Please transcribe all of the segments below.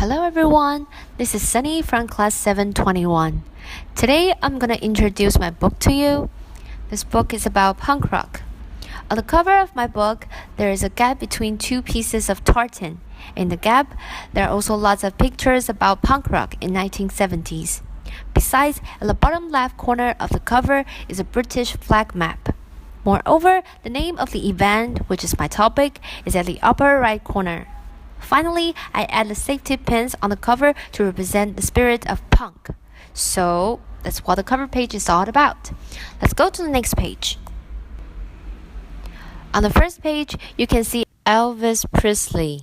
Hello everyone, this is Sunny from class 721. Today I'm gonna introduce my book to you. This book is about punk rock. On the cover of my book, there is a gap between two pieces of tartan. In the gap, there are also lots of pictures about punk rock in 1970s. Besides, at the bottom left corner of the cover is a British flag map. Moreover, the name of the event, which is my topic, is at the upper right corner. Finally, I add the safety pins on the cover to represent the spirit of punk. So, that's what the cover page is all about. Let's go to the next page. On the first page, you can see Elvis Presley,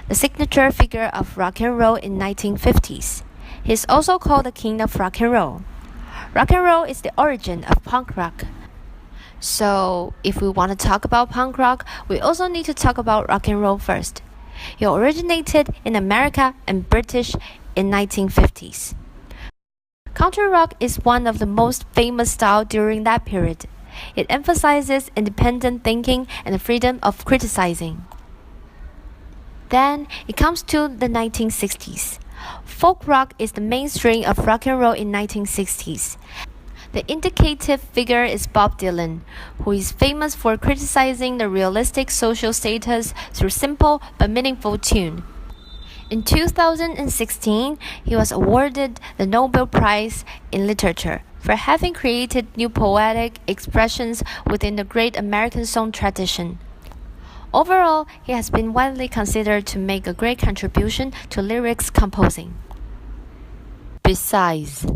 the signature figure of rock and roll in 1950s. He is also called the king of rock and roll. Rock and roll is the origin of punk rock. So, if we want to talk about punk rock, we also need to talk about rock and roll first. It originated in America and British in 1950s. Country rock is one of the most famous styles during that period. It emphasizes independent thinking and the freedom of criticizing. Then it comes to the 1960s. Folk rock is the mainstream of rock and roll in 1960s. The indicative figure is Bob Dylan, who is famous for criticizing the realistic social status through simple but meaningful tune. In 2016, he was awarded the Nobel Prize in Literature for having created new poetic expressions within the great American song tradition. Overall, he has been widely considered to make a great contribution to lyrics composing. Besides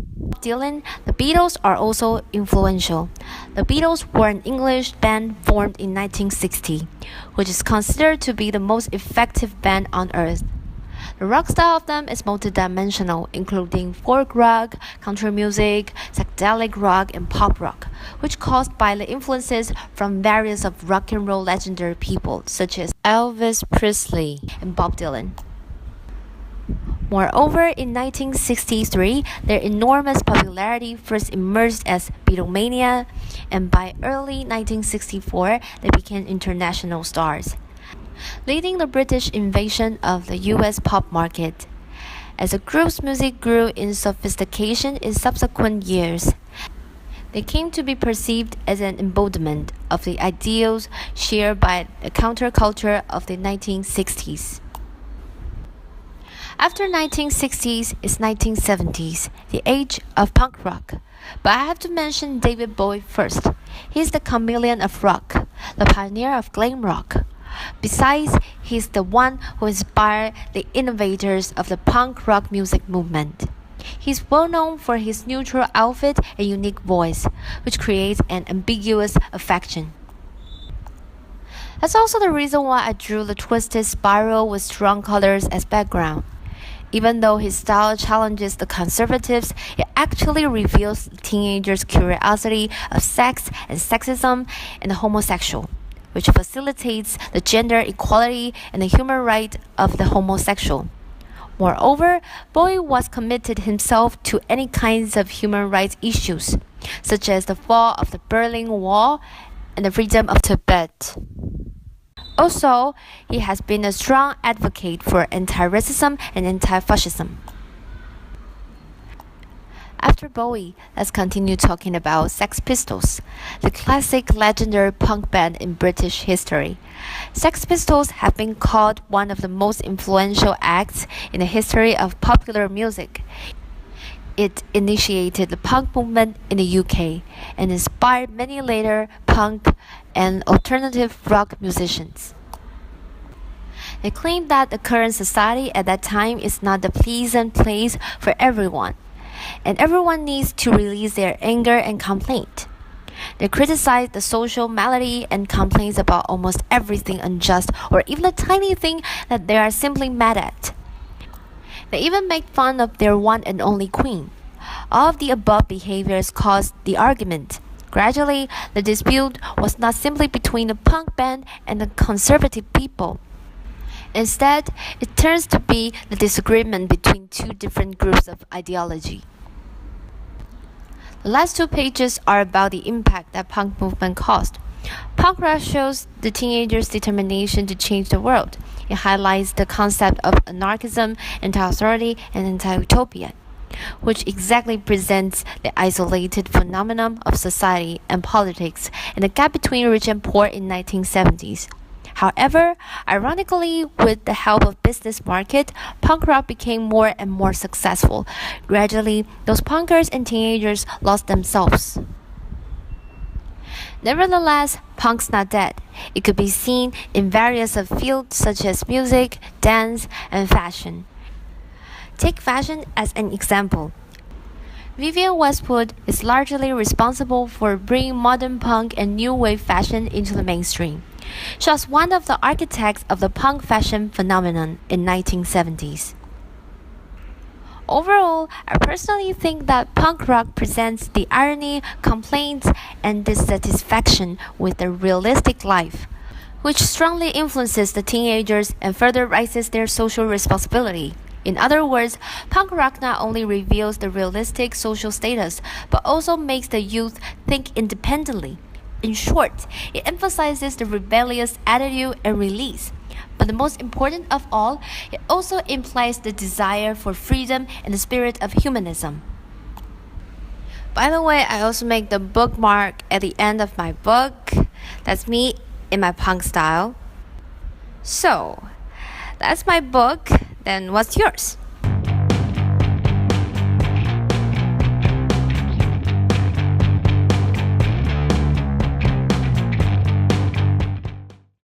Dylan, the Beatles are also influential. The Beatles were an English band formed in 1960, which is considered to be the most effective band on earth. The rock style of them is multidimensional, including folk rock, country music, psychedelic rock, and pop rock, which caused by the influences from various of rock and roll legendary people such as Elvis Presley and Bob Dylan. Moreover, in 1963, their enormous popularity first emerged as Beatlemania, and by early 1964, they became international stars, leading the British invasion of the US pop market. As the group's music grew in sophistication in subsequent years, they came to be perceived as an embodiment of the ideals shared by the counterculture of the 1960s. After 1960s is 1970s, the age of punk rock. But I have to mention David Bowie first. He's the chameleon of rock, the pioneer of glam rock. Besides, he's the one who inspired the innovators of the punk rock music movement. He's well known for his neutral outfit and unique voice, which creates an ambiguous affection. That's also the reason why I drew the twisted spiral with strong colors as background. Even though his style challenges the conservatives, it actually reveals teenagers' curiosity of sex and sexism and the homosexual, which facilitates the gender equality and the human right of the homosexual. Moreover, Bowie was committed himself to any kinds of human rights issues, such as the fall of the Berlin Wall and the freedom of Tibet. Also, he has been a strong advocate for anti-racism and anti-fascism. After Bowie, let's continue talking about Sex Pistols, the classic legendary punk band in British history. Sex Pistols have been called one of the most influential acts in the history of popular music. It initiated the punk movement in the UK and inspired many later punk and alternative rock musicians. They claim that the current society at that time is not a pleasant place for everyone, and everyone needs to release their anger and complaint. They criticize the social malady and complains about almost everything unjust or even a tiny thing that they are simply mad at. They even make fun of their one and only queen. All of the above behaviors caused the argument. Gradually, the dispute was not simply between the punk band and the conservative people. Instead, it turns to be the disagreement between two different groups of ideology. The last two pages are about the impact that punk movement caused. Punk rock shows the teenagers' determination to change the world. it highlights the concept of anarchism, anti-authority, and anti-utopia, which exactly presents the isolated phenomenon of society and politics and the gap between rich and poor in 1970s. However, ironically, with the help of business market, punk rock became more and more successful. Gradually, those punkers and teenagers lost themselves. Nevertheless, punk's not dead. It could be seen in various fields such as music, dance, and fashion. Take fashion as an example. Vivienne Westwood is largely responsible for bringing modern punk and new wave fashion into the mainstream. She was one of the architects of the punk fashion phenomenon in 1970s. Overall, I personally think that punk rock presents the irony, complaints, and dissatisfaction with the realistic life, which strongly influences the teenagers and further raises their social responsibility. In other words, punk rock not only reveals the realistic social status, but also makes the youth think independently. In short, it emphasizes the rebellious attitude and release. But the most important of all, it also implies the desire for freedom and the spirit of humanism. By the way, I also make the bookmark at the end of my book. That's me in my punk style. So, that's my book. Then what's yours?